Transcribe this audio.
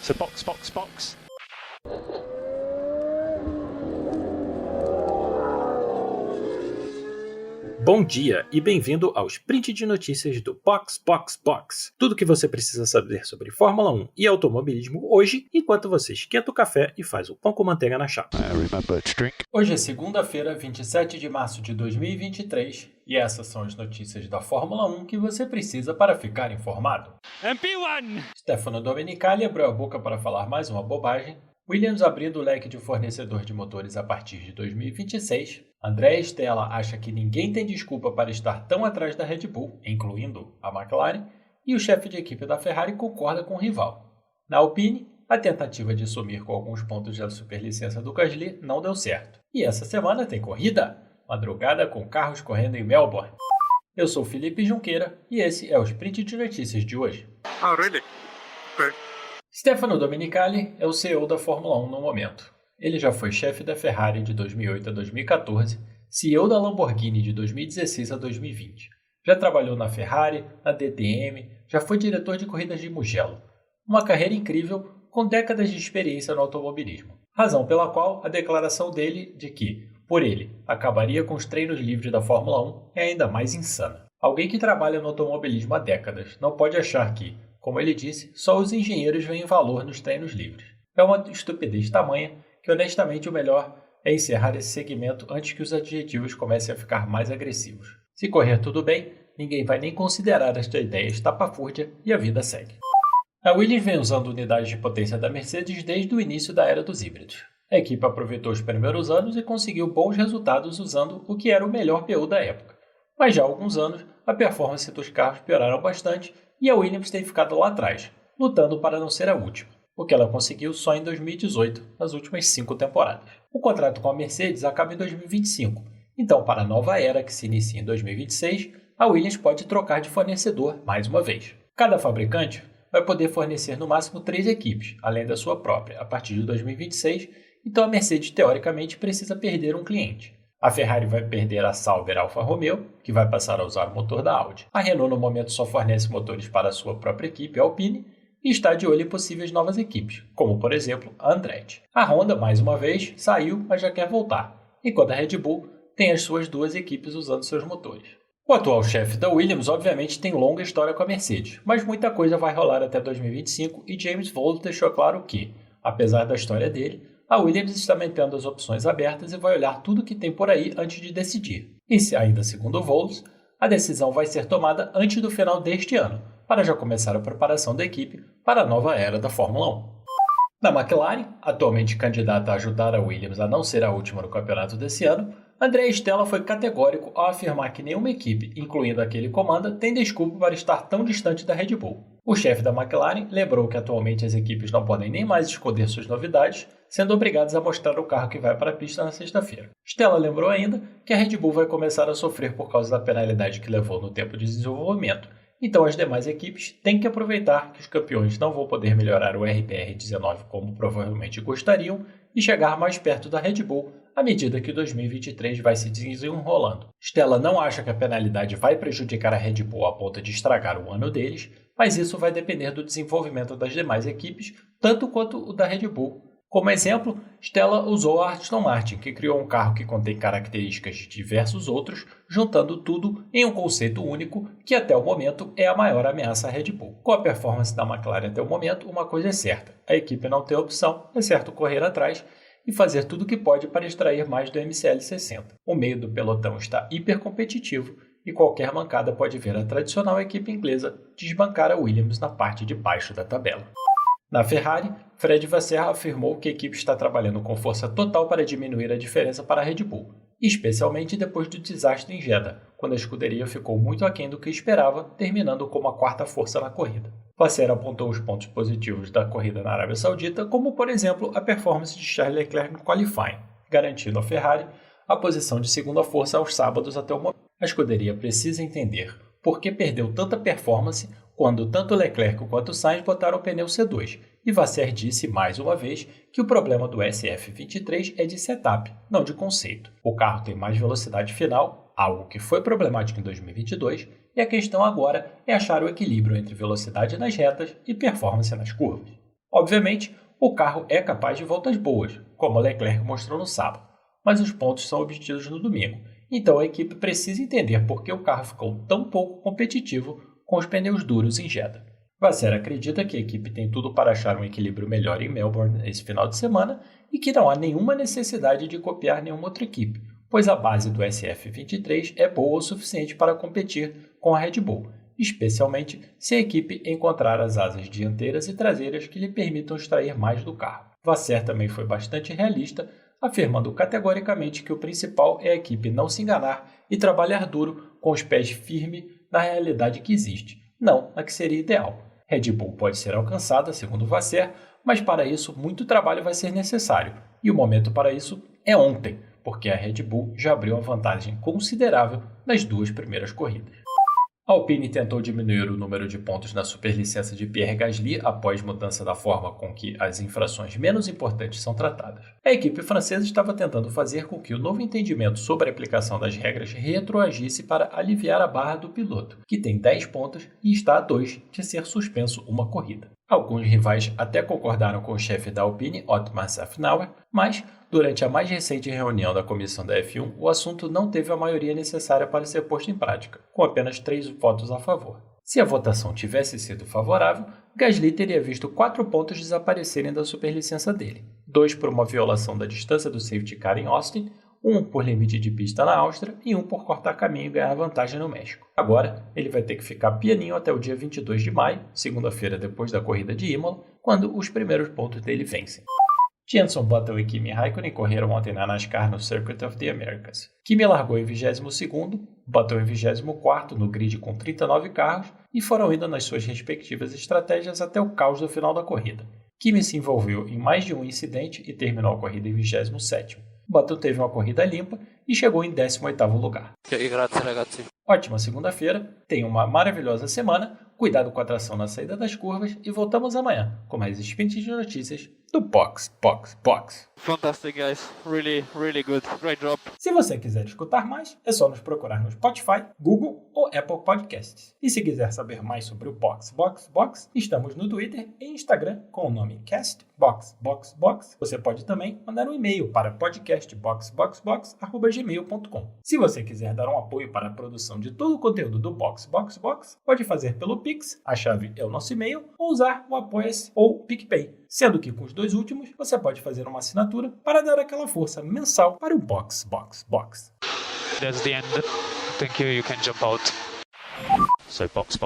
So box, box, box. Bom dia e bem-vindo ao Sprint de Notícias do Box. Tudo o que você precisa saber sobre Fórmula 1 e automobilismo hoje, enquanto você esquenta o café e faz o pão com manteiga na chapa. Hoje é segunda-feira, 27 de março de 2023, e essas são as notícias da Fórmula 1 que você precisa para ficar informado. MP1! Stefano Domenicali abriu a boca para falar mais uma bobagem. Williams abrindo o leque de fornecedor de motores a partir de 2026. André Stella acha que ninguém tem desculpa para estar tão atrás da Red Bull, incluindo a McLaren, e o chefe de equipe da Ferrari concorda com o rival. Na Alpine, a tentativa de sumir com alguns pontos da superlicença do Gasly não deu certo. E essa semana tem corrida, madrugada com carros correndo em Melbourne. Eu sou Felipe Junqueira e esse é o Sprint de Notícias de hoje. Oh, really? Okay. Stefano Domenicali é o CEO da Fórmula 1 no momento. Ele já foi chefe da Ferrari de 2008 a 2014, CEO da Lamborghini de 2016 a 2020. Já trabalhou na Ferrari, na DTM, já foi diretor de corridas de Mugello. Uma carreira incrível com décadas de experiência no automobilismo. Razão pela qual a declaração dele de que, por ele, acabaria com os treinos livres da Fórmula 1 é ainda mais insana. Alguém que trabalha no automobilismo há décadas não pode achar que, como ele disse, só os engenheiros veem valor nos treinos livres. É uma estupidez tamanha que honestamente o melhor é encerrar esse segmento antes que os adjetivos comecem a ficar mais agressivos. Se correr tudo bem, ninguém vai nem considerar esta ideia estapafúrdia e a vida segue. A Williams vem usando unidades de potência da Mercedes desde o início da era dos híbridos. A equipe aproveitou os primeiros anos e conseguiu bons resultados usando o que era o melhor PU da época. Mas já há alguns anos, a performance dos carros pioraram bastante e a Williams tem ficado lá atrás, lutando para não ser a última, o que ela conseguiu só em 2018, nas últimas 5 temporadas. O contrato com a Mercedes acaba em 2025, então para a nova era que se inicia em 2026, a Williams pode trocar de fornecedor mais uma vez. Cada fabricante vai poder fornecer no máximo 3 equipes, além da sua própria, a partir de 2026, então a Mercedes teoricamente precisa perder um cliente. A Ferrari vai perder a Sauber Alfa Romeo, que vai passar a usar o motor da Audi. A Renault no momento só fornece motores para a sua própria equipe, a Alpine, e está de olho em possíveis novas equipes, como por exemplo a Andretti. A Honda, mais uma vez, saiu, mas já quer voltar, enquanto a Red Bull tem as suas 2 equipes usando seus motores. O atual chefe da Williams obviamente tem longa história com a Mercedes, mas muita coisa vai rolar até 2025 e James Vowles deixou claro que, apesar da história dele, a Williams está mantendo as opções abertas e vai olhar tudo que tem por aí antes de decidir. E se ainda segundo Vowles, a decisão vai ser tomada antes do final deste ano, para já começar a preparação da equipe para a nova era da Fórmula 1. Na McLaren, atualmente candidata a ajudar a Williams a não ser a última no campeonato desse ano, André Stella foi categórico ao afirmar que nenhuma equipe, incluindo a que ele comanda, tem desculpa para estar tão distante da Red Bull. O chefe da McLaren lembrou que atualmente as equipes não podem nem mais esconder suas novidades, sendo obrigadas a mostrar o carro que vai para a pista na sexta-feira. Stella lembrou ainda que a Red Bull vai começar a sofrer por causa da penalidade que levou no tempo de desenvolvimento, então as demais equipes têm que aproveitar que os campeões não vão poder melhorar o RBR19 como provavelmente gostariam e chegar mais perto da Red Bull à medida que 2023 vai se desenrolando. Stella não acha que a penalidade vai prejudicar a Red Bull a ponto de estragar o ano deles, mas isso vai depender do desenvolvimento das demais equipes, tanto quanto o da Red Bull. Como exemplo, Stella usou a Aston Martin, que criou um carro que contém características de diversos outros, juntando tudo em um conceito único que até o momento é a maior ameaça à Red Bull. Com a performance da McLaren até o momento, uma coisa é certa, a equipe não tem opção, exceto correr atrás e fazer tudo o que pode para extrair mais do MCL60. O meio do pelotão está hipercompetitivo e qualquer mancada pode ver a tradicional equipe inglesa desbancar a Williams na parte de baixo da tabela. Na Ferrari, Fred Vasseur afirmou que a equipe está trabalhando com força total para diminuir a diferença para a Red Bull, especialmente depois do desastre em Jeddah, quando a escuderia ficou muito aquém do que esperava, terminando como a 4ª força na corrida. Vasseur apontou os pontos positivos da corrida na Arábia Saudita, como por exemplo a performance de Charles Leclerc no qualifying, garantindo à Ferrari a posição de 2ª força aos sábados até o momento. A escuderia precisa entender por que perdeu tanta performance quando tanto Leclerc quanto Sainz botaram o pneu C2, e Vasseur disse mais uma vez que o problema do SF23 é de setup, não de conceito. O carro tem mais velocidade final, algo que foi problemático em 2022, e a questão agora é achar o equilíbrio entre velocidade nas retas e performance nas curvas. Obviamente, o carro é capaz de voltas boas, como Leclerc mostrou no sábado, mas os pontos são obtidos no domingo, então a equipe precisa entender por que o carro ficou tão pouco competitivo com os pneus duros em Jeddah. Vasseur acredita que a equipe tem tudo para achar um equilíbrio melhor em Melbourne esse final de semana e que não há nenhuma necessidade de copiar nenhuma outra equipe, pois a base do SF23 é boa o suficiente para competir com a Red Bull, especialmente se a equipe encontrar as asas dianteiras e traseiras que lhe permitam extrair mais do carro. Vasseur também foi bastante realista, afirmando categoricamente que o principal é a equipe não se enganar e trabalhar duro com os pés firmes na realidade que existe, não na que seria ideal. Red Bull pode ser alcançada, segundo Vasseur, mas para isso muito trabalho vai ser necessário, e o momento para isso é ontem, porque a Red Bull já abriu uma vantagem considerável nas 2 primeiras corridas. A Alpine tentou diminuir o número de pontos na superlicença de Pierre Gasly após mudança da forma com que as infrações menos importantes são tratadas. A equipe francesa estava tentando fazer com que o novo entendimento sobre a aplicação das regras retroagisse para aliviar a barra do piloto, que tem 10 pontos e está a 2 de ser suspenso uma corrida. Alguns rivais até concordaram com o chefe da Alpine, Otmar Szafnauer, mas, durante a mais recente reunião da comissão da F1, o assunto não teve a maioria necessária para ser posto em prática, com apenas 3 votos a favor. Se a votação tivesse sido favorável, Gasly teria visto 4 pontos desaparecerem da superlicença dele, 2 por uma violação da distância do safety car em Austin, 1 por limite de pista na Áustria e 1 por cortar caminho e ganhar vantagem no México. Agora, ele vai ter que ficar pianinho até o dia 22 de maio, segunda-feira depois da corrida de Imola, quando os primeiros pontos dele vencem. Jenson Button e Kimi Raikkonen correram ontem na NASCAR no Circuit of the Americas. Kimi largou em 22º, Button em 24º no grid com 39 carros e foram indo nas suas respectivas estratégias até o caos do final da corrida. Kimi se envolveu em mais de um incidente e terminou a corrida em 27º. Button teve uma corrida limpa e chegou em 18º lugar. Ótima segunda-feira, tenha uma maravilhosa semana, cuidado com a tração na saída das curvas e voltamos amanhã com mais sprints de notícias do Box. Fantastic, guys. Really good. Great job. Se você quiser escutar mais, é só nos procurar no Spotify, Google ou Apple Podcasts. E se quiser saber mais sobre o Box, estamos no Twitter e Instagram com o nome CastBox. Você pode também mandar um e-mail para podcastboxboxbox@gmail.com. Se você quiser dar um apoio para a produção de todo o conteúdo do Box, pode fazer pelo Pix, a chave é o nosso e-mail, ou usar o Apoia-se ou PicPay. Sendo que com os 2 últimos, você pode fazer uma assinatura para dar aquela força mensal para o Box. That's the end. Thank you. You can jump out. So box.